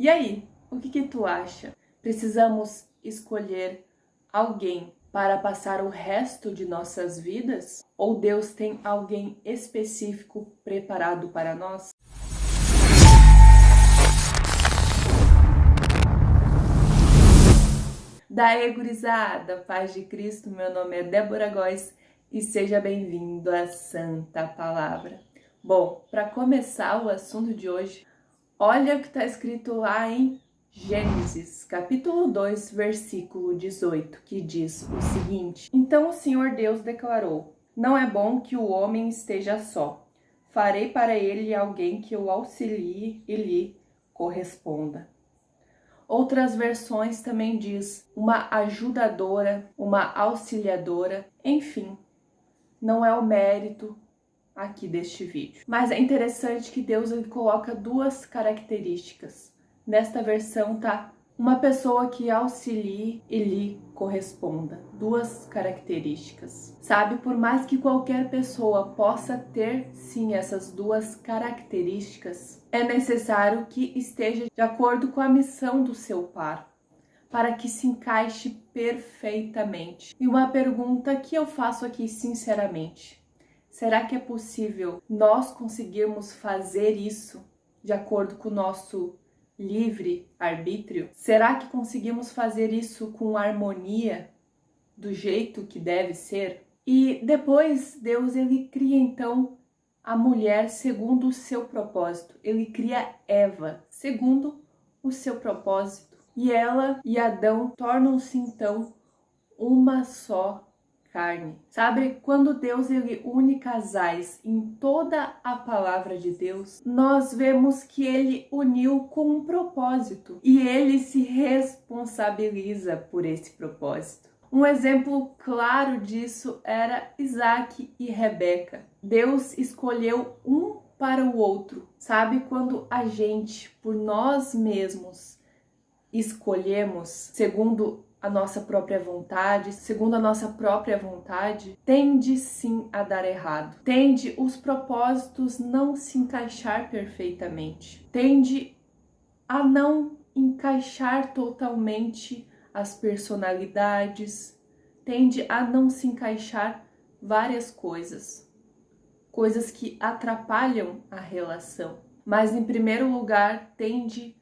E aí, o que tu acha? Precisamos escolher alguém para passar o resto de nossas vidas? Ou Deus tem alguém específico preparado para nós? Daí, gurizada, paz de Cristo, meu nome é Débora Góes e seja bem-vindo à Santa Palavra. Bom, para começar o assunto de hoje, olha o que está escrito lá em Gênesis, capítulo 2, versículo 18, que diz o seguinte: Então o Senhor Deus declarou: Não é bom que o homem esteja só. Farei para ele alguém que o auxilie e lhe corresponda. Outras versões também diz uma ajudadora, uma auxiliadora, enfim, não é o mérito aqui deste vídeo. Mas é interessante que Deus ele coloca duas características. Nesta versão tá uma pessoa que auxilie e lhe corresponda. Duas características. Sabe, por mais que qualquer pessoa possa ter sim essas duas características, é necessário que esteja de acordo com a missão do seu par, para que se encaixe perfeitamente. E uma pergunta que eu faço aqui sinceramente: será que é possível nós conseguirmos fazer isso de acordo com o nosso livre arbítrio? Será que conseguimos fazer isso com harmonia, do jeito que deve ser? E depois Deus ele cria então a mulher segundo o seu propósito. Ele cria Eva segundo o seu propósito. E ela e Adão tornam-se então uma só carne. Sabe, quando Deus ele une casais em toda a palavra de Deus, nós vemos que ele uniu com um propósito e ele se responsabiliza por esse propósito. Um exemplo claro disso era Isaac e Rebeca. Deus escolheu um para o outro. Sabe, quando a gente, por nós mesmos, escolhemos segundo a nossa própria vontade, segundo a nossa própria vontade, tende sim a dar errado. Tende os propósitos não se encaixar perfeitamente. Tende a não encaixar totalmente as personalidades. Tende a não se encaixar várias coisas. Coisas que atrapalham a relação. Mas em primeiro lugar, tende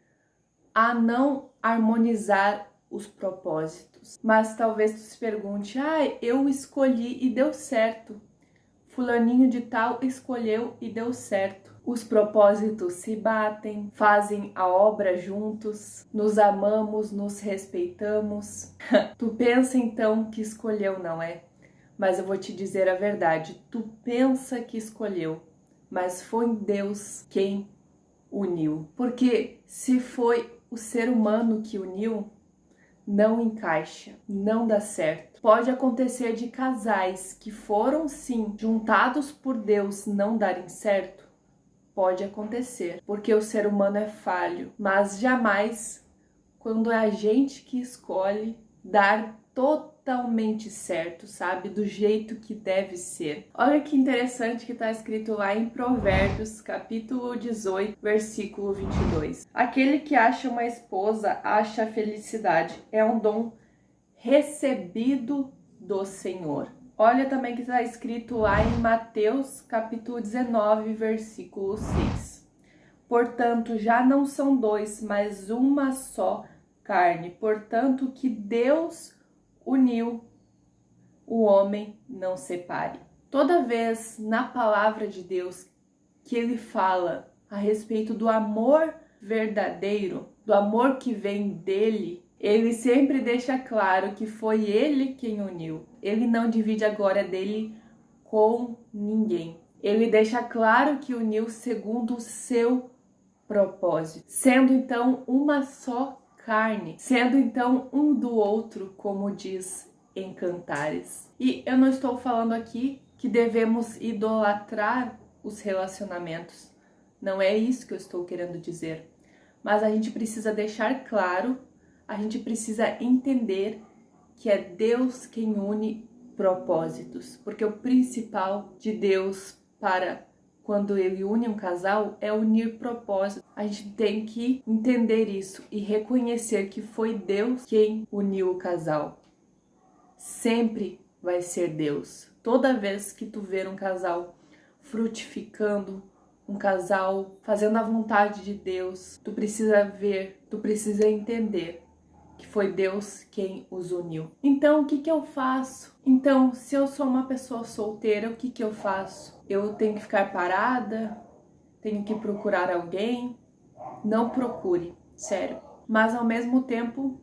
a não harmonizar os propósitos. Mas talvez tu se pergunte: eu escolhi e deu certo. Fulaninho de tal escolheu e deu certo. Os propósitos se batem, fazem a obra juntos, nos amamos, nos respeitamos. Tu pensa então que escolheu, não é? Mas eu vou te dizer a verdade. Tu pensa que escolheu, mas foi Deus quem uniu. Porque se foi o ser humano que uniu, não encaixa, não dá certo. Pode acontecer de casais que foram sim juntados por Deus não darem certo? Pode acontecer, porque o ser humano é falho, mas jamais quando é a gente que escolhe dar totalmente certo, sabe? Do jeito que deve ser. Olha que interessante que está escrito lá em Provérbios, capítulo 18, versículo 22. Aquele que acha uma esposa acha a felicidade. É um dom recebido do Senhor. Olha também que está escrito lá em Mateus, capítulo 19, versículo 6. Portanto, já não são dois, mas uma só carne. Portanto, que Deus uniu, o homem não separe. Toda vez na palavra de Deus que ele fala a respeito do amor verdadeiro, do amor que vem dele, ele sempre deixa claro que foi ele quem uniu. Ele não divide a glória dele com ninguém. Ele deixa claro que uniu segundo o seu propósito, sendo então uma só carne, sendo então um do outro, como diz em Cantares. E eu não estou falando aqui que devemos idolatrar os relacionamentos, não é isso que eu estou querendo dizer, mas a gente precisa deixar claro, a gente precisa entender que é Deus quem une propósitos, porque o principal de Deus para quando ele une um casal, é unir propósito. A gente tem que entender isso e reconhecer que foi Deus quem uniu o casal. Sempre vai ser Deus. Toda vez que tu ver um casal frutificando, um casal fazendo a vontade de Deus, tu precisa ver, tu precisa entender que foi Deus quem os uniu. Então, o que eu faço? Então, se eu sou uma pessoa solteira, o que eu faço? Eu tenho que ficar parada? Tenho que procurar alguém? Não procure, sério. Mas, ao mesmo tempo,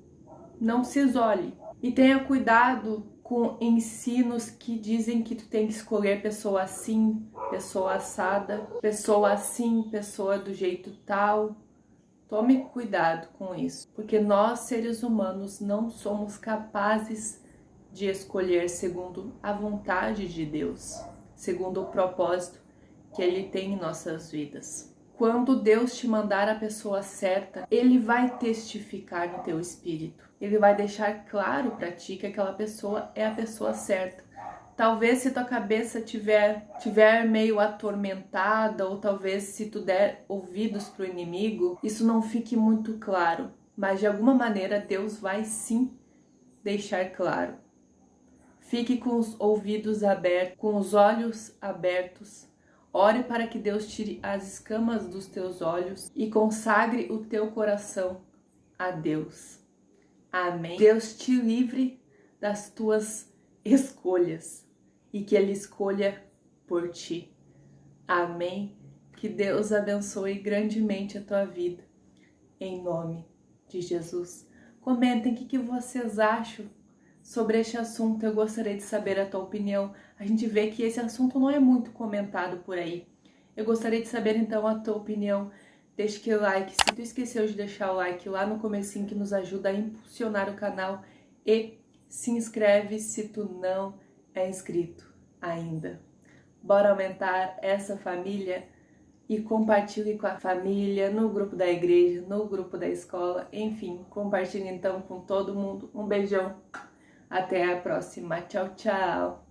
não se isole. E tenha cuidado com ensinos que dizem que tu tem que escolher pessoa assim, pessoa assada, pessoa assim, pessoa do jeito tal. Tome cuidado com isso, porque nós, seres humanos, não somos capazes de escolher segundo a vontade de Deus, segundo o propósito que Ele tem em nossas vidas. Quando Deus te mandar a pessoa certa, Ele vai testificar no teu espírito. Ele vai deixar claro para ti que aquela pessoa é a pessoa certa. Talvez se tua cabeça tiver meio atormentada, ou talvez se tu der ouvidos pro inimigo, isso não fique muito claro. Mas de alguma maneira Deus vai sim deixar claro. Fique com os ouvidos abertos, com os olhos abertos. Ore para que Deus tire as escamas dos teus olhos e consagre o teu coração a Deus. Amém. Deus te livre das tuas escolhas e que Ele escolha por ti. Amém. Que Deus abençoe grandemente a tua vida. Em nome de Jesus. Comentem o que vocês acham sobre este assunto. Eu gostaria de saber a tua opinião. A gente vê que esse assunto não é muito comentado por aí. Eu gostaria de saber então a tua opinião. Deixa aquele like. Se tu esqueceu de deixar o like lá no comecinho, que nos ajuda a impulsionar o canal, e se inscreve se tu não é inscrito ainda. Bora aumentar essa família e compartilhe com a família, no grupo da igreja, no grupo da escola, enfim, compartilhe então com todo mundo. Um beijão, até a próxima, tchau, tchau!